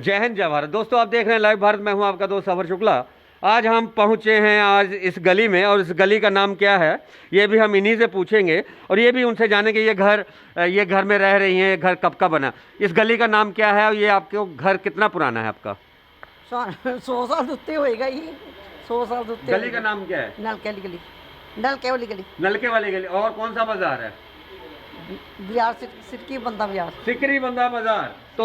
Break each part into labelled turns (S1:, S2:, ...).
S1: जय हिंद जय भारत। दोस्तों आप देख रहे हैं लाइव भारत, मैं हूं आपका दोस्त सफर शुक्ला। आज हम पहुंचे हैं आज इस गली में, और इस गली का नाम क्या है ये भी हम इन्हीं से पूछेंगे, और ये भी उनसे जानेंगे ये घर में रह रही हैं, ये घर कब का बना, इस गली का नाम क्या है और ये आपके घर कितना पुराना है आपका?
S2: 100 साल उत्ते होएगा ही, 100 साल उत्ते।
S1: गली का नाम क्या है?
S2: नलके वाली गली। नलके वाली गली।
S1: नलके वाली गली। और कौन सा बाजार है?
S2: बाजार सिटकी बंदा बाजार।
S1: सिकरी बंदा बाजार। तो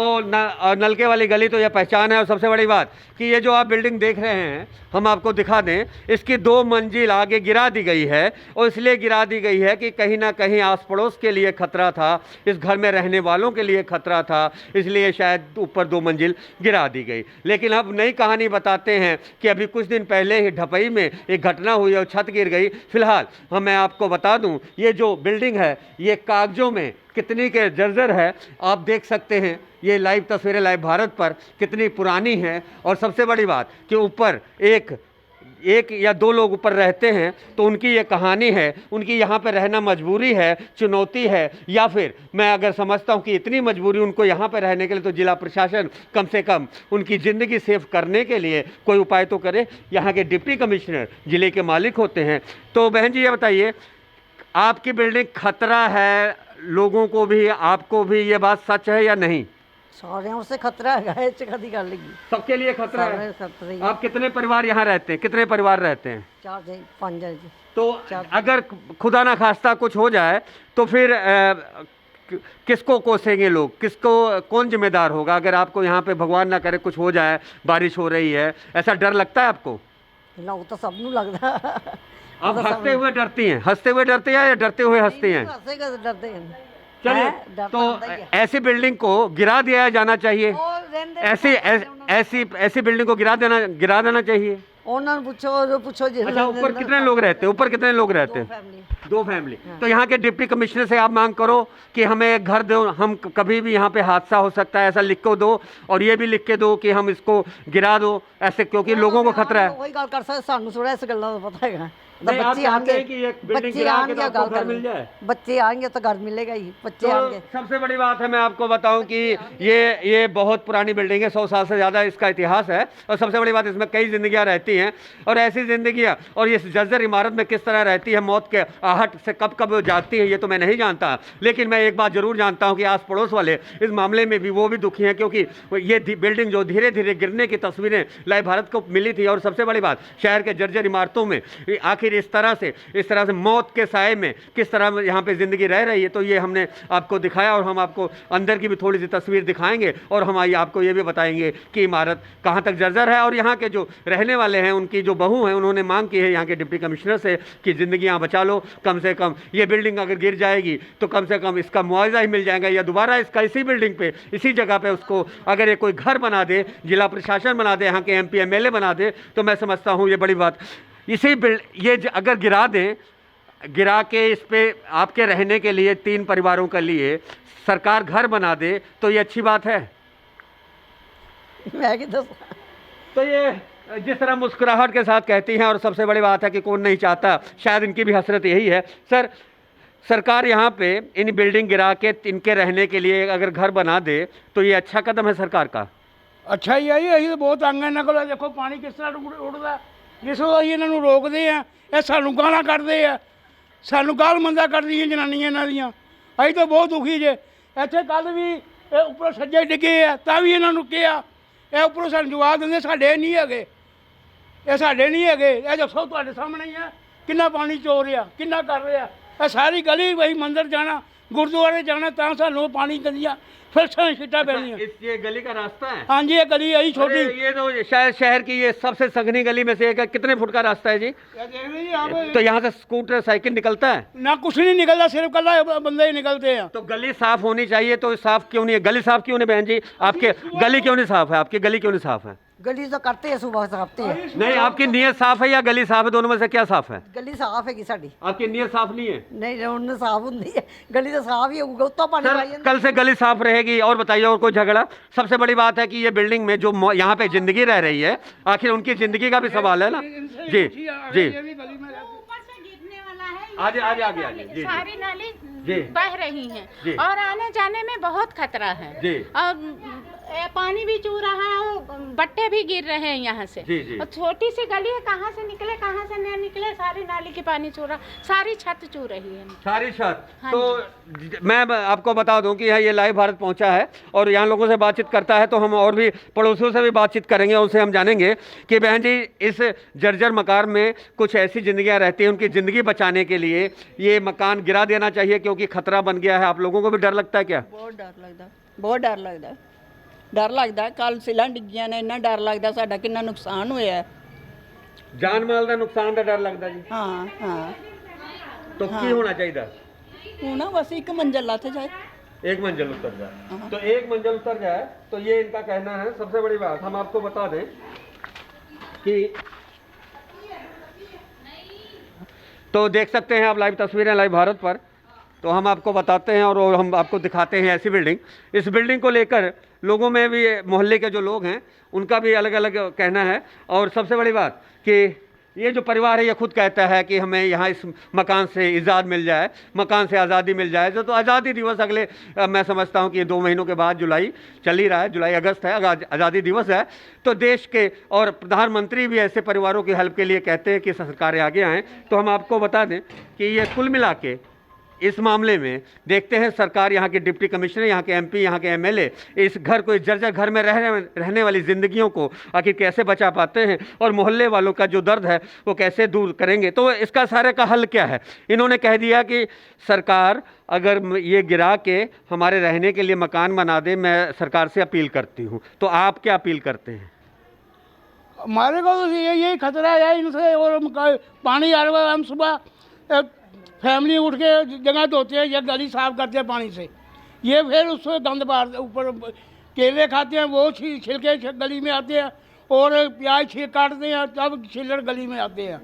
S1: नलके वाली गली तो यह पहचान है। और सबसे बड़ी बात कि ये जो आप बिल्डिंग देख रहे हैं हम आपको दिखा दें, इसकी 2 मंजिल आगे गिरा दी गई है, और इसलिए गिरा दी गई है कि कहीं ना कहीं आस पड़ोस के लिए खतरा था, इस घर में रहने वालों के लिए खतरा था, इसलिए शायद ऊपर 2 मंजिल गिरा दी गई। लेकिन अब नई कहानी बताते हैं कि अभी कुछ दिन पहले ही ढपई में एक घटना हुई और छत गिर गई। फिलहाल मैं आपको बता दूं, ये जो बिल्डिंग है ये कागजों में कितनी के जर्जर है आप देख सकते हैं। ये लाइव तस्वीरें लाइव भारत पर कितनी पुरानी है। और सबसे बड़ी बात कि ऊपर एक या 2 लोग ऊपर रहते हैं, तो उनकी ये कहानी है, उनकी यहाँ पर रहना मजबूरी है, चुनौती है, या फिर मैं अगर समझता हूँ कि इतनी मजबूरी उनको यहाँ पर रहने के लिए, तो जिला प्रशासन कम से कम उनकी ज़िंदगी सेव करने के लिए कोई उपाय तो करे। यहाँ के डिप्टी कमिश्नर ज़िले के मालिक होते हैं। तो बहन जी ये बताइए, आपकी बिल्डिंग खतरा है लोगों को भी, आपको भी, ये बात सच है या नहीं?
S2: सारे से खतरा है, कदी कर लेगी,
S1: सबके लिए खतरा है।
S2: खतरा ही।
S1: आप कितने परिवार यहाँ रहते हैं? कितने परिवार रहते हैं?
S2: 4 जी 5 जी।
S1: तो अगर खुदा ना खास्ता कुछ हो जाए तो फिर किसको कोसेंगे लोग? किसको, कौन जिम्मेदार होगा अगर आपको यहाँ पे भगवान ना करे कुछ हो जाए, बारिश हो रही है, ऐसा डर लगता है आपको?
S2: लग तो सबनू लगता।
S1: आप हंसते हुए डरती हैं? हंसते हुए डरते हैं या डरते हुए हंसती हैं?
S2: डरते हैं।
S1: चलिए, तो ऐसी बिल्डिंग को गिरा दिया जाना चाहिए। ऐसी बिल्डिंग को गिरा देना चाहिए।
S2: पूछो जी।
S1: अच्छा, ऊपर कितने लोग रहते हैं? ऊपर कितने लोग रहते हैं? 2 फैमिली। तो यहाँ के डिप्टी कमिश्नर से आप मांग करो कि हमें एक घर दो, हम कभी भी यहाँ पे हादसा हो सकता है ऐसा लिख को दो, और ये भी लिख के दो कि हम इसको गिरा दो ऐसे, क्योंकि लोगों को खतरा है।
S2: वही गल कर सकते, सानू थोड़ा इस गल्ला दा पता है।
S1: बच्चे आएंगे कि एक बिल्डिंग गिरा के तो आपको घर मिल जाए।
S2: बच्चे आएंगे तो घर मिलेगा ही, बच्चे आएंगे।
S1: सबसे बड़ी बात है, मैं आपको बताऊं कि ये बहुत पुरानी बिल्डिंग है, 100 साल से ज़्यादा इसका इतिहास है। और सबसे बड़ी बात, इसमें कई जिंदगियां रहती हैं, और ऐसी जिंदगियां, और ये जर्जर इमारत में किस तरह रहती है, मौत के आहट से कब कब जाती है ये तो मैं नहीं जानता। लेकिन मैं एक बात जरूर जानता हूँ कि आस पड़ोस वाले इस मामले में भी वो भी दुखी हैं, क्योंकि ये बिल्डिंग जो धीरे धीरे गिरने की तस्वीरें लाइव भारत को मिली थी। और सबसे बड़ी बात, शहर के जर्जर इमारतों में आखिर इस तरह से मौत के साए में किस तरह यहाँ पे ज़िंदगी रह रही है, तो ये हमने आपको दिखाया। और हम आपको अंदर की भी थोड़ी सी तस्वीर दिखाएंगे, और हम आपको ये भी बताएंगे कि इमारत कहाँ तक जर्जर है। और यहाँ के जो रहने वाले हैं, उनकी जो बहू हैं, उन्होंने मांग की है यहाँ के डिप्टी कमिश्नर से कि ज़िंदगी यहाँ बचा लो, कम से कम ये बिल्डिंग अगर गिर जाएगी तो कम से कम इसका मुआवजा ही मिल जाएगा, या दोबारा इसका इसी बिल्डिंग पर, इसी जगह पर उसको अगर ये कोई घर बना दे, जिला प्रशासन बना दे, यहाँ के MP MLA बना दे, तो मैं समझता हूँ ये बड़ी बात। ये अगर गिरा दें, गिरा के इस पे आपके रहने के लिए 3 परिवारों के लिए सरकार घर बना दे, तो ये अच्छी बात है। तो ये जिस तरह मुस्कुराहट के साथ कहती हैं, और सबसे बड़ी बात है कि कौन नहीं चाहता, शायद इनकी भी हसरत यही है। सर, सरकार यहाँ पे इन बिल्डिंग गिरा के इनके रहने के लिए अगर घर बना दे तो ये अच्छा कदम है सरकार का?
S3: अच्छा ही है, यही तो बहुत तंग है इन्हों को। देखो पानी किस तरह उड़ता, जिसों ਅਸੀਂ ਇਹਨਾਂ ਨੂੰ ਰੋਕਦੇ ਆ ਇਹ ਸਾਨੂੰ ਗਾਲਾਂ ਕੱਢਦੇ ਆ, ਸਾਨੂੰ ਗਾਲ ਮੰਦਾ ਕਰਦੀਆਂ ਜਨਾਨੀਆਂ ਇਹਨਾਂ ਦੀਆਂ। ਅਸੀਂ ਤਾਂ ਬਹੁਤ ਦੁਖੀ ਜੇ। ਇੱਥੇ ਕੱਲ ਵੀ ਇਹ ਉੱਪਰੋਂ ਸੱਜੇ ਡਿੱਗੇ ਆ, ਤਾਂ ਵੀ ਇਹਨਾਂ ਨੂੰ ਕਿਹਾ, ਇਹ ਉੱਪਰੋਂ ਸਾਨੂੰ ਜਵਾਬ ਦਿੰਦੇ ਸਾਡੇ ਨਹੀਂ ਹੈਗੇ, ਇਹ ਸਾਡੇ ਨਹੀਂ ਹੈਗੇ। ਇਹ ਦੱਸੋ ਤੁਹਾਡੇ ਸਾਹਮਣੇ ਹੀ ਆ ਕਿੰਨਾ ਪਾਣੀ ਚੋ ਰਿਹਾ, ਕਿੰਨਾ ਕਰ ਰਿਹਾ। ਇਹ ਸਾਰੀ ਗਲੀ ਵਹੀ ਮੰਦਰ ਜਾਣਾ, गुरुद्वारे जाना, तो सानू पानी गंदियाँ फिर छिटा पैनियाँ।
S1: ये गली का रास्ता है?
S3: हाँ जी, ये गली आई छोटी।
S1: ये तो शायद शहर की ये सबसे सघनी गली में से एक है। कितने फुट का रास्ता है जी? तो यहाँ से स्कूटर साइकिल निकलता है?
S3: ना, कुछ नहीं निकलता, सिर्फ कल बंदे ही निकलते हैं।
S1: तो गली साफ होनी चाहिए, तो साफ क्यों नहीं है? गली साफ क्यों नहीं बहन जी? आपके गली क्यों नहीं साफ है? आपकी गली क्यों नहीं साफ है?
S2: गली तो करते हैं, सुबह करते हैं।
S1: नहीं, आपकी नीयत साफ है या गली साफ है? दोनों में से क्या साफ है?
S2: गली साफ है कि साड़ी?
S1: आपकी नीयत साफ नहीं है?
S2: नहीं, उन्हें साफ होती है, गली तो साफ ही होगा। तो पानी
S1: कल से गली साफ रहेगी। और बताइए, और कोई झगड़ा? सबसे बड़ी बात है कि ये बिल्डिंग में जो यहाँ पे जिंदगी रह रही है, आखिर उनकी जिंदगी का भी सवाल है ना। जी जी, आगे आगे आगे आगे।
S4: सारी नाली बह रही हैं और आने जाने में बहुत खतरा है। और पानी भी चू रहा है और बट्टे भी गिर रहे हैं यहाँ से।
S1: जी, जी।
S4: और छोटी सी गली है, कहाँ से निकले कहाँ से नहीं निकले, सारी नाली की पानी चू रहा, सारी छत चू रही है।
S1: सारी छत।
S4: हाँ
S1: तो मैं आपको बता दूं कि यहाँ ये लाइव भारत पहुंचा है और यहाँ लोगों से बातचीत करता है, तो हम और भी पड़ोसियों से भी बातचीत करेंगे, उनसे हम जानेंगे कि बहन जी इस जर्जर मकान में कुछ ऐसी जिंदगियां रहती हैं, उनकी ज़िंदगी बचाने के लिए ये मकान गिरा देना चाहिए क्योंकि खतरा बन गया है। आप लोगों को भी डर लगता है क्या?
S2: ਬਹੁਤ ਡਰ ਲੱਗਦਾ, ਬਹੁਤ ਡਰ ਲੱਗਦਾ, ਡਰ ਲੱਗਦਾ। ਕੱਲ ਸਿਲਾਂ ਡਿੱਗੀਆਂ ਨੇ, ਇੰਨਾ ਡਰ ਲੱਗਦਾ, ਸਾਡਾ ਕਿੰਨਾ ਨੁਕਸਾਨ ਹੋਇਆ ਹੈ।
S1: जान माल का नुकसान का डर लगता जी।
S2: ਹਾਂ ਹਾਂ
S1: तो की होना चाहिए?
S2: ਹੁਣ ਬਸ ਇੱਕ ਮੰਜ਼ਲ ਲੱਥ ਜਾਏ।
S1: एक मंजिल उतर जाए। तो एक मंजिल उतर जाए तो ये इनका कहना है। सबसे बड़ी बात हम आपको बता दें कि तो देख सकते हैं आप लाइव तस्वीरें लाइव भारत पर, तो हम आपको बताते हैं और हम आपको दिखाते हैं ऐसी बिल्डिंग। इस बिल्डिंग को लेकर लोगों में भी, मोहल्ले के जो लोग हैं उनका भी अलग अलग कहना है। और सबसे बड़ी बात कि ये जो परिवार है ये खुद कहता है कि हमें यहाँ इस मकान से इजाज़त मिल जाए, मकान से आज़ादी मिल जाए। तो आज़ादी दिवस अगले मैं समझता हूँ कि 2 महीनों के बाद, जुलाई चल ही रहा है, जुलाई अगस्त है, आज़ादी दिवस है, तो देश के और प्रधानमंत्री भी ऐसे परिवारों की हेल्प के लिए कहते हैं कि सरकारें आगे आएँ। तो हम आपको बता दें कि ये कुल मिला के इस मामले में देखते हैं सरकार, यहाँ के डिप्टी कमिश्नर, यहाँ के एमपी, यहाँ के एमएलए इस घर को, इस जर्जर घर में रहने वाली ज़िंदगियों को आखिर कैसे बचा पाते हैं और मोहल्ले वालों का जो दर्द है वो कैसे दूर करेंगे। तो इसका सारे का हल क्या है? इन्होंने कह दिया कि सरकार अगर ये गिरा के हमारे रहने के लिए मकान बना दे, मैं सरकार से अपील करती हूँ। तो आप क्या अपील करते हैं?
S3: हमारे को तो यही खतरा है इनसे। और पानी आ रहा है, हम सुबह फैमिली उठ के जगह धोते हैं या गली साफ करते हैं पानी से, ये फिर उससे गंद बाहर ऊपर केले खाते हैं, वो छिलके गली में आते हैं, और प्याज छिल काटते हैं तब छिलड़ गली में आते हैं।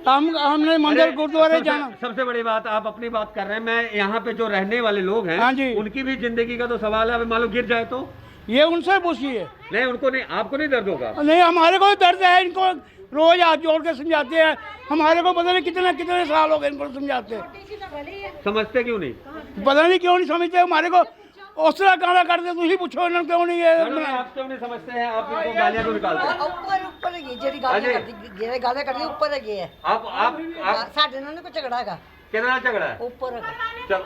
S3: हमने मंदिर गुरुद्वारे जाना।
S1: सबसे बड़ी बात, आप अपनी बात कर रहे हैं, मैं यहाँ पे जो रहने वाले लोग हैं,
S3: हाँ जी,
S1: उनकी भी जिंदगी का तो सवाल है। मान लो गिर जाए तो
S3: ये उनसे पूछिए।
S1: नहीं, उनको नहीं, आपको नहीं दर्द होगा?
S3: नहीं, हमारे को दर्द है। इनको रोज हाथ जोड़ के समझाते हैं, हमारे को पता नहीं कितने कितने साल हो गए इनको समझाते।
S1: समझते क्यों नहीं?
S3: पता नहीं क्यों नहीं समझते हमारे को। उस तरह गाना करते, तुम ही पूछो इन्होंने क्यों नहीं है।
S1: आप क्यों नहीं समझते हैं? आप इनको गालियां क्यों निकालते हैं?
S2: ਉੱਪਰ ਹੈਗੀ ਜਿਹੜੀ ਗੱਲ ਕਰਦੀ ਉੱਪਰ ਹੈਗੀ ਹੈ।
S1: आप
S2: ਸਾਡੇ ਨਾਲ ਕੋਈ ਝਗੜਾ ਹੈਗਾ?
S1: कितना झगड़ा है?
S2: ਉੱਪਰ ਹੈਗਾ।
S1: चल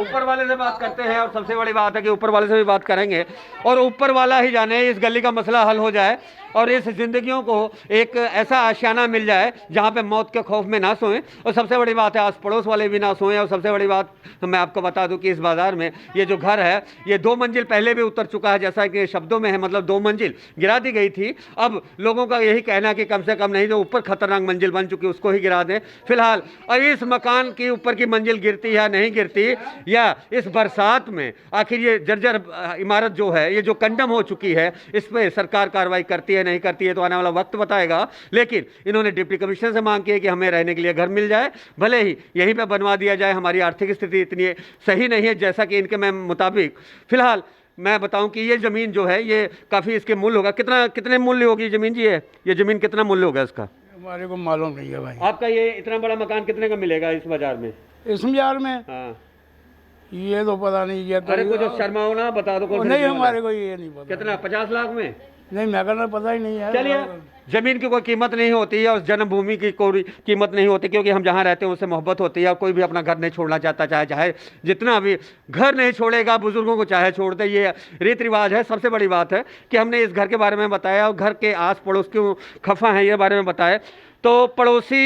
S1: ऊपर वाले से बात करते हैं। और सबसे बड़ी बात है कि ऊपर वाले से भी बात करेंगे और ऊपर वाला ही जाने इस गली का मसला हल हो जाए और इस ज़िंदगियों को एक ऐसा आशियाना मिल जाए जहाँ पे मौत के खौफ में ना सोएं। और सबसे बड़ी बात है आस पड़ोस वाले भी ना सोएं। और सबसे बड़ी बात मैं आपको बता दूं कि इस बाज़ार में ये जो घर है ये 2 मंजिल पहले भी उतर चुका है, जैसा कि शब्दों में है, मतलब 2 मंजिल गिरा दी गई थी। अब लोगों का यही कहना है कि कम से कम नहीं जो ऊपर खतरनाक मंजिल बन चुकी उसको ही गिरा दें फिलहाल। और इस मकान की ऊपर की मंजिल गिरती है नहीं गिरती, या इस बरसात में आखिर ये जर्जर इमारत जो है ये जो कंडम हो चुकी है, इस पर सरकार कार्रवाई करती है नहीं करती है तो आने वाला वक्त बताएगा। लेकिन इन्होंने डिप्टी कमिश्नर से मांग की है कि हमें रहने के लिए घर मिल जाए, भले ही यहीं पे बनवा दिया जाए। हमारी आर्थिक स्थिति इतनी सही नहीं है जैसा कि इनके मुताबिक। फिलहाल मैं बताऊं कि ये ज़मीन जो है ये काफ़ी इसके मूल्य होगा। कितने मूल्य होगी ज़मीन जी? ये ज़मीन कितना मूल्य होगा इसका?
S3: हमारे को मालूम नहीं है भाई।
S1: आपका ये इतना बड़ा मकान कितने का मिलेगा इस बाजार में?
S3: इस बाजार में?
S1: हाँ,
S3: ये तो पता नहीं। ये
S1: अरे कुछ शर्माओ ना, बता दो।
S3: नहीं, हमारे को ये नहीं पता।
S1: कितना? 50 लाख में?
S3: नहीं, मैं कहना पता ही नहीं है।
S1: चलिए, ज़मीन की कोई कीमत नहीं होती है और जन्मभूमि की कोई कीमत नहीं होती, क्योंकि हम जहाँ रहते हैं उससे मोहब्बत होती है। और कोई भी अपना घर नहीं छोड़ना चाहता, चाहे जितना भी घर नहीं छोड़ेगा, बुजुर्गों को चाहे छोड़ दे, ये रीति रिवाज है। सबसे बड़ी बात है कि हमने इस घर के बारे में बताया और घर के आस पड़ोस क्यों खफा हैं ये बारे में बताया। तो पड़ोसी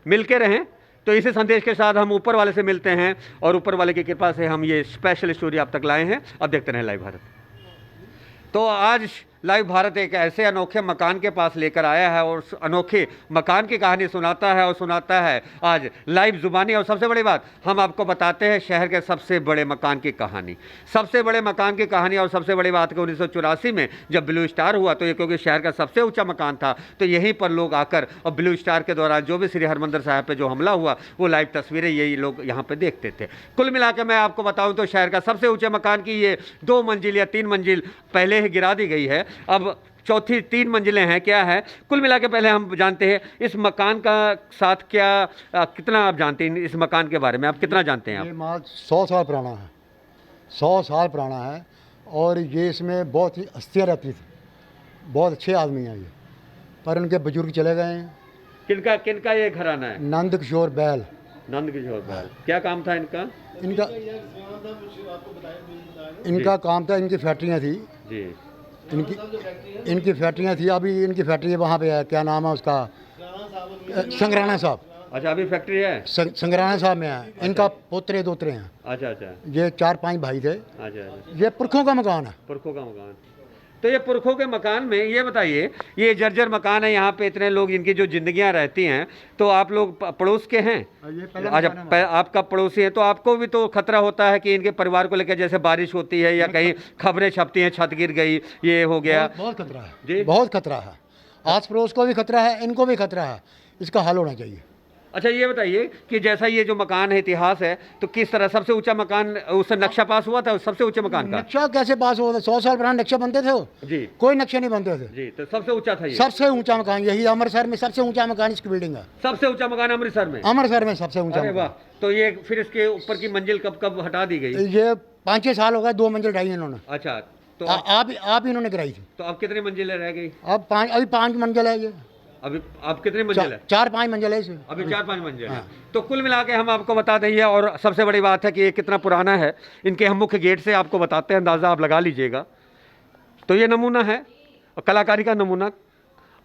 S1: मिल के रहें। तो इसी संदेश के साथ हम ऊपर वाले से मिलते हैं और ऊपर वाले की कृपा से हम ये स्पेशल स्टोरी आप तक लाए हैं। अब देखते रहें लाइव भारत। तो आज लाइव भारत एक ऐसे अनोखे मकान के पास लेकर आया है और उस अनोखे मकान की कहानी सुनाता है और सुनाता है आज लाइव ज़ुबानी। और सबसे बड़ी बात हम आपको बताते हैं शहर के सबसे बड़े मकान की कहानी, सबसे बड़े मकान की कहानी। और सबसे बड़ी बात कि 1984 में जब ब्लू स्टार हुआ तो ये क्योंकि शहर का सबसे ऊंचा मकान था तो यहीं पर लोग आकर और ब्लू स्टार के दौरान जो भी श्री हरमंदिर साहिब पे जो हमला हुआ वो लाइव तस्वीरें यही लोग यहाँ पर देखते थे। कुल मिला के मैं आपको बताऊँ तो शहर का सबसे ऊँचे मकान की ये 2 मंजिल या 3 मंजिल पहले ही गिरा दी गई है, अब चौथी 3 मंजिलें हैं। क्या है कुल मिला के पहले हम जानते हैं इस मकान का साथ कितना आप जानते हैं इस मकान के बारे में? आप कितना जानते हैं?
S5: ये
S1: आप
S5: माल 100 साल पुराना है। 100 साल पुराना है और ये इसमें बहुत ही हस्तियाँ रहती थी, बहुत अच्छे आदमी हैं ये, पर उनके बुजुर्ग चले गए हैं।
S1: किनका किनका ये घराना है?
S5: नंद किशोर बैल,
S1: नंद किशोर बैल। क्या काम था इनका?
S5: इनका काम था, इनकी फैक्ट्रियाँ थी,
S1: जी।
S5: इनकी फैक्ट्रियाँ थी। अभी इनकी फैक्ट्री वहाँ पे है, क्या नाम है उसका, संगराना साहब।
S1: अच्छा, अभी फैक्ट्री है?
S5: संगराना साहब में है। इनका पोतरे दोतरे हैं।
S1: अच्छा अच्छा
S5: ये 4-5 भाई थे।
S1: अच्छा अच्छा।
S5: ये पुरखों का मकान है।
S1: पुरखों का मकान। तो ये पुरखों के मकान में ये बताइए, ये जर्जर मकान है, यहाँ पे इतने लोग इनकी जो जिंदगियां रहती हैं, तो आप लोग पड़ोस के हैं? अच्छा, आपका पड़ोसी है, तो आपको भी तो खतरा होता है कि इनके परिवार को लेकर, जैसे बारिश होती है या कहीं खबरें छपती हैं छत गिर गई, ये हो गया।
S5: बहुत खतरा है
S1: जी,
S5: बहुत खतरा है। आस पड़ोस को भी खतरा है, इनको भी खतरा है। इसका हल होना चाहिए।
S1: अच्छा ये बताइए कि जैसा ये जो मकान है, इतिहास है, तो किस तरह सबसे ऊंचा मकान, उससे नक्शा पास हुआ था उस सबसे ऊंचे मकान का?
S5: नक्शा कैसे पास हुआ था? 100 साल पुराने नक्शे बनते थे वो?
S1: जी।
S5: कोई नक्शे नहीं बनते थे
S1: जी, तो सबसे ऊंचा था ये?
S5: सबसे ऊंचा मकान यही अमृतसर में, सबसे ऊंचा मकान इसकी बिल्डिंग है।
S1: सबसे ऊंचा मकान अमृतसर में?
S5: अमृतसर में सबसे ऊंचा
S1: अरे वाह।
S5: मकान।
S1: तो ये फिर इसके ऊपर की मंजिल कब कब हटा दी गई?
S5: ये 5-6 साल हो गए, 2 मंजिल ढाई इन्होंने।
S1: अच्छा, तो
S5: आप इन्होंने कराई थी।
S1: तो अब कितनी मंजिलें रह गई?
S5: अभी 5 मंजिल है ये।
S1: अभी आप कितनी मंजिल है?
S5: 4-5 मंजिल है इसमें।
S1: अभी 4-5 मंजिल है।
S5: हाँ।
S1: तो कुल मिला के हम आपको बता देंगे, और सबसे बड़ी बात है कि ये कितना पुराना है, इनके हम मुख्य गेट से आपको बताते हैं, अंदाज़ा आप लगा लीजिएगा। तो ये नमूना है और कलाकारी का नमूना,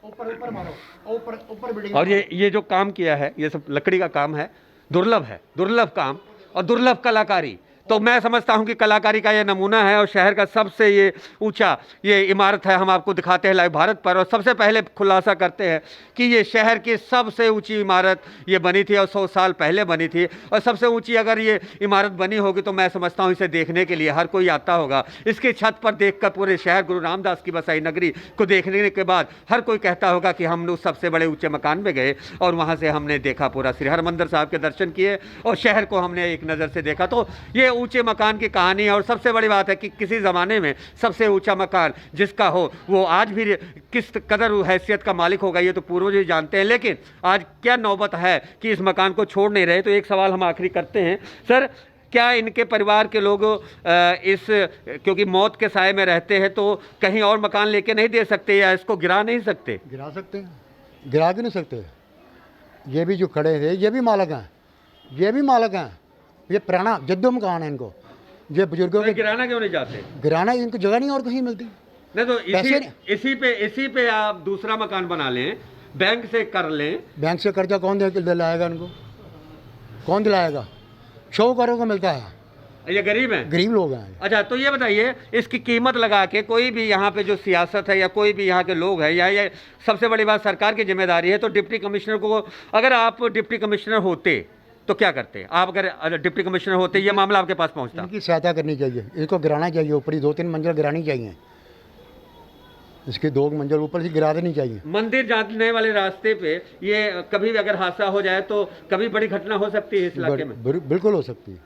S5: ऊपर मारो, ऊपर बिल्डिंग।
S1: और ये जो काम किया है, ये सब लकड़ी का काम है, दुर्लभ है, दुर्लभ काम और दुर्लभ कलाकारी। तो मैं समझता हूं कि कलाकारी का ये नमूना है, और शहर का सबसे ये ऊंचा ये इमारत है, हम आपको दिखाते हैं लाइव भारत पर। और सबसे पहले खुलासा करते हैं कि ये शहर की सबसे ऊंची इमारत ये बनी थी, और 100 साल पहले बनी थी। और सबसे ऊंची अगर ये इमारत बनी होगी तो मैं समझता हूँ इसे देखने के लिए हर कोई आता होगा। इसकी छत पर देखकर पूरे शहर गुरु रामदास की बसाई नगरी को देखने के बाद हर कोई कहता होगा कि हम उस सबसे बड़े ऊँचे मकान में गए और वहाँ से हमने देखा, पूरा श्री हरमंदिर साहब के दर्शन किए और शहर को हमने एक नज़र से देखा। तो ये ऊंचे मकान की कहानी है। और सबसे बड़ी बात है कि किसी ज़माने में सबसे ऊंचा मकान जिसका हो वो आज भी किस कदर हैसियत का मालिक होगा ये तो पूर्वज ही जानते हैं। लेकिन आज क्या नौबत है कि इस मकान को छोड़ नहीं रहे। तो एक सवाल हम आखिरी करते हैं, सर, क्या इनके परिवार के लोग क्योंकि मौत के साए में रहते हैं तो कहीं और मकान लेके नहीं दे सकते या इसको गिरा नहीं सकते?
S5: गिरा सकते हैं, गिरा भी नहीं सकते। ये भी जो खड़े थे ये भी मालिक हैं, ये भी मालिक हैं। ये पुराना जद्दो मकान है इनको। ये बुजुर्गों के
S1: गिराना क्यों नहीं चाहते?
S5: गिराना, इनको जगह नहीं और कहीं मिलती।
S1: नहीं तो इसी पे आप दूसरा मकान बना लें, बैंक से कर लें।
S5: बैंक से कर्जा कौन दिलाएगा इनको? कौन दिलाएगा? शौकरों को मिलता है।
S1: ये गरीब हैं,
S5: गरीब लोग हैं।
S1: अच्छा, तो ये बताइए, इसकी कीमत लगा के कोई भी यहाँ पे जो सियासत है या कोई भी यहाँ के लोग हैं, या ये सबसे बड़ी बात सरकार की जिम्मेदारी है, तो डिप्टी कमिश्नर को, अगर आप डिप्टी कमिश्नर होते तो क्या करते? आप अगर डिप्टी कमिश्नर होते, ये मामला आपके पास पहुँचता?
S5: इनकी सहायता करनी चाहिए, इसको गिराना चाहिए। ऊपरी 2-3 मंजिल गिरानी चाहिए, इसकी 2 मंजिल ऊपर से गिरा देनी चाहिए।
S1: मंदिर जाने वाले रास्ते पे ये कभी भी अगर हादसा हो जाए तो कभी बड़ी घटना हो सकती है इस इलाके में?
S5: बिल्कुल हो सकती है।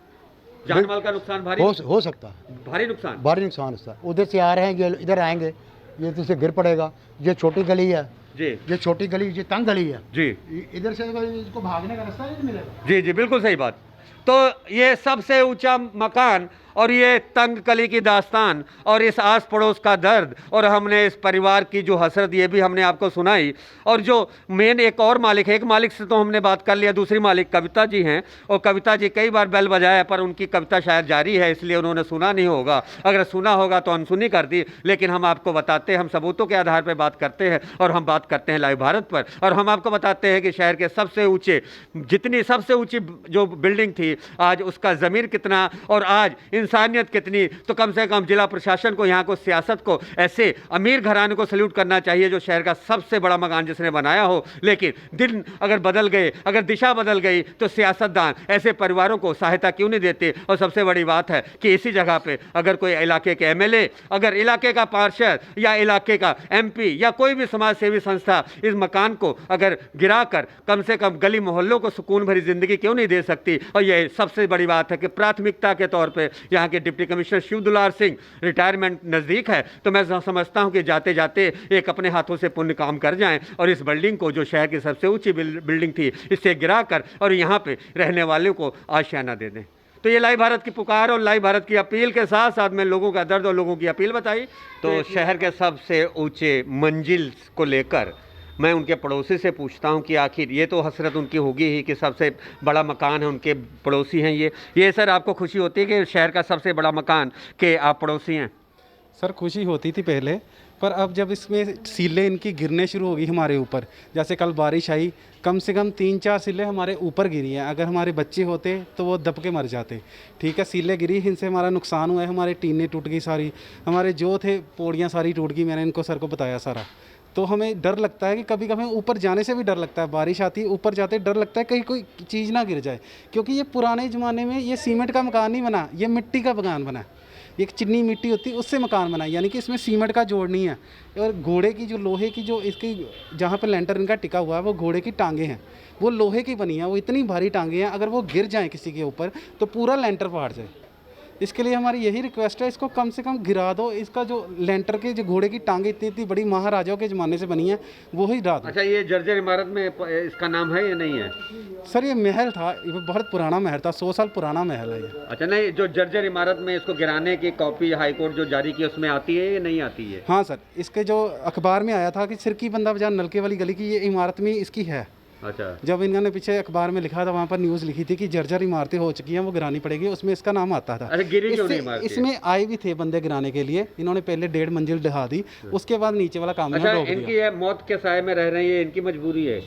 S1: जान माल का नुकसान भारी
S5: हो सकता है,
S1: भारी नुकसान
S5: होता है। उधर से आ रहे हैं, ये इधर आएंगे, ये तो से गिर पड़ेगा। ये छोटी गली है
S1: जी,
S5: ये छोटी गली, ये तंग गली है
S1: जी,
S5: इधर से इसको भागने का रास्ता नहीं मिलेगा।
S1: जी जी, बिल्कुल सही बात। तो ये सबसे ऊंचा मकान और ये तंग कली की दास्तान और इस आस पड़ोस का दर्द, और हमने इस परिवार की जो हसरत ये भी हमने आपको सुनाई। और जो मेन एक और मालिक है, एक मालिक से तो हमने बात कर लिया, दूसरी मालिक कविता जी हैं, और कविता जी कई बार बेल बजाया पर उनकी कविता शायद जारी है इसलिए उन्होंने सुना नहीं होगा। अगर सुना होगा तो अनसुनी कर दी, लेकिन हम आपको बताते हैं, हम सबूतों के आधार पर बात करते हैं और हम बात करते हैं लाइव भारत पर। और हम आपको बताते हैं कि शहर के सबसे ऊँचे, जितनी सबसे ऊँची जो बिल्डिंग थी आज उसका ज़मीर कितना और आज इंसानियत कितनी। तो कम से कम जिला प्रशासन को, यहाँ को, सियासत को, ऐसे अमीर घराने को सल्यूट करना चाहिए जो शहर का सबसे बड़ा मकान जिसने बनाया हो। लेकिन दिन अगर बदल गए, अगर दिशा बदल गई तो सियासतदान ऐसे परिवारों को सहायता क्यों नहीं देते? और सबसे बड़ी बात है कि इसी जगह पे अगर कोई इलाके के एमएलए, अगर इलाके का पार्षद या इलाके का एमपी या कोई भी समाज सेवी संस्था इस मकान को अगर गिरा कर कम से कम गली मोहल्लों को सुकून भरी जिंदगी क्यों नहीं दे सकती? और ये सबसे बड़ी बात है कि प्राथमिकता के तौर पे यहाँ के डिप्टी कमिश्नर शिव दुलार सिंह रिटायरमेंट नज़दीक है, तो मैं समझता हूँ कि जाते जाते एक अपने हाथों से पुण्य काम कर जाएं और इस बिल्डिंग को, जो शहर की सबसे ऊंची बिल्डिंग थी, इससे गिरा कर और यहाँ पे रहने वालों को आशियाना दे दें। तो ये लाइव भारत की पुकार और लाइव भारत की अपील के साथ साथ में लोगों का दर्द और लोगों की अपील बताई। तो शहर के सबसे ऊंचे मंजिल को लेकर मैं उनके पड़ोसी से पूछता हूं कि आखिर ये तो हसरत उनकी होगी ही कि सबसे बड़ा मकान है, उनके पड़ोसी हैं ये सर आपको खुशी होती है कि शहर का सबसे बड़ा मकान के आप पड़ोसी हैं?
S6: सर खुशी होती थी पहले, पर अब जब इसमें सीलें इनकी गिरने शुरू हो गई हमारे ऊपर, जैसे कल बारिश आई, कम से कम 3-4 सीलें हमारे ऊपर गिरी हैं। अगर हमारे बच्चे होते तो वो दब के मर जाते। ठीक है, सीलें गिरी, इनसे हमारा नुकसान हुआ है, हमारे टीनें टूट गई सारी, हमारे जो थे पौड़ियाँ सारी टूट गई। मैंने इनको सर को बताया सारा। तो हमें डर लगता है कि कभी कभी ऊपर जाने से भी डर लगता है, बारिश आती है ऊपर जाते डर लगता है कहीं कोई चीज़ ना गिर जाए, क्योंकि ये पुराने ज़माने में ये सीमेंट का मकान नहीं बना, ये मिट्टी का मकान बना। एक चिन्नी मिट्टी होती है उससे मकान बना, यानी कि इसमें सीमेंट का जोड़ नहीं है। और घोड़े की जो लोहे की जो इसकी जहाँ पर लेंटर इनका टिका हुआ है वो घोड़े की टांगे हैं, वो लोहे की बनी है, वो इतनी भारी टांगे हैं, अगर वो गिर जाएँ किसी के ऊपर तो पूरा लेंटर फाड़ जाए। इसके लिए हमारी यही रिक्वेस्ट है, इसको कम से कम गिरा दो। इसका जो लेंटर के जो घोड़े की टांगे इतनी बड़ी महाराजाओं के ज़माने से बनी है वो ही गिरा दो।
S1: अच्छा, ये जर्जर इमारत में इसका नाम है या नहीं है?
S6: सर ये महल था, ये बहुत पुराना महल था, 100 साल पुराना महल है ये।
S1: अच्छा, नहीं, जो जर्जर इमारत में इसको गिराने की कॉपी हाईकोर्ट जो जारी की उसमें आती है या नहीं आती है?
S6: हाँ सर, इसके जो अखबार में आया था कि सिरकी बंदा बाजार नलके वाली गली की ये इमारत में इसकी है।
S1: अच्छा,
S6: जब इन्होंने पीछे अखबार में लिखा था, वहाँ पर न्यूज़ लिखी थी कि जर्जर इमारतें हो चुकी हैं, वो गिरानी पड़ेगी, उसमें इसका नाम आता था।
S1: अरे गिरी क्यों नहीं इमारत?
S6: इसमें आए भी थे बंदे गिराने के लिए, इन्होंने पहले 1.5 मंजिल ढहा दी, उसके बाद नीचे वाला काम
S1: अच्छा,
S6: रोक
S1: इनकी
S6: दिया।
S1: ये मौत के साए में रह रही है, इनकी मजबूरी है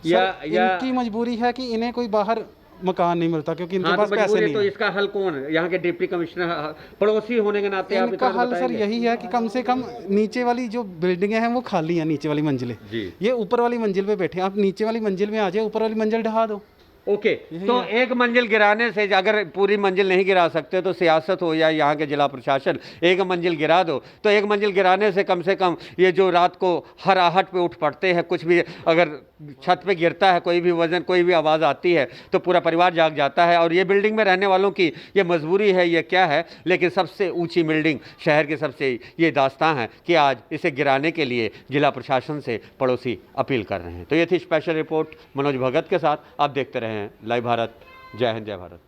S6: या इनकी मजबूरी है कि इन्हें कोई बाहर मकान नहीं मिलता, क्योंकि इनके
S1: हाँ,
S6: पास
S1: तो
S6: पैसे
S1: मजबूरी
S6: नहीं
S1: तो
S6: है।
S1: इसका हल कौन है? यहाँ के डिप्टी कमिश्नर पड़ोसी होने के नाते आप
S6: इनका
S1: इतना
S6: हल सर
S1: बताएंगे?
S6: यही है कि कम से कम नीचे वाली जो बिल्डिंगें हैं वो खाली हैं, नीचे वाली मंजिलें।
S1: जी।
S6: ये ऊपर वाली मंजिल पे बैठे हैं, आप नीचे वाली मंजिल में आ जाए, ऊपर वाली मंजिल ढहा दो।
S1: ओके, तो एक मंजिल गिराने से अगर पूरी मंजिल नहीं गिरा सकते तो सियासत हो या यहाँ के जिला प्रशासन एक मंजिल गिरा दो, तो एक मंजिल गिराने से कम ये जो रात को हर आहट पे उठ पड़ते हैं, कुछ भी अगर छत पे गिरता है, कोई भी वजन, कोई भी आवाज़ आती है तो पूरा परिवार जाग जाता है। और ये बिल्डिंग में रहने वालों की ये मजबूरी है, ये क्या है, लेकिन सबसे ऊंची बिल्डिंग शहर के सबसे ये दास्तां है कि आज इसे गिराने के लिए जिला प्रशासन से पड़ोसी अपील कर रहे हैं। तो ये थी स्पेशल रिपोर्ट मनोज भगत के साथ। आप देखते रहें लाइव भारत। जय हिंद, जय भारत।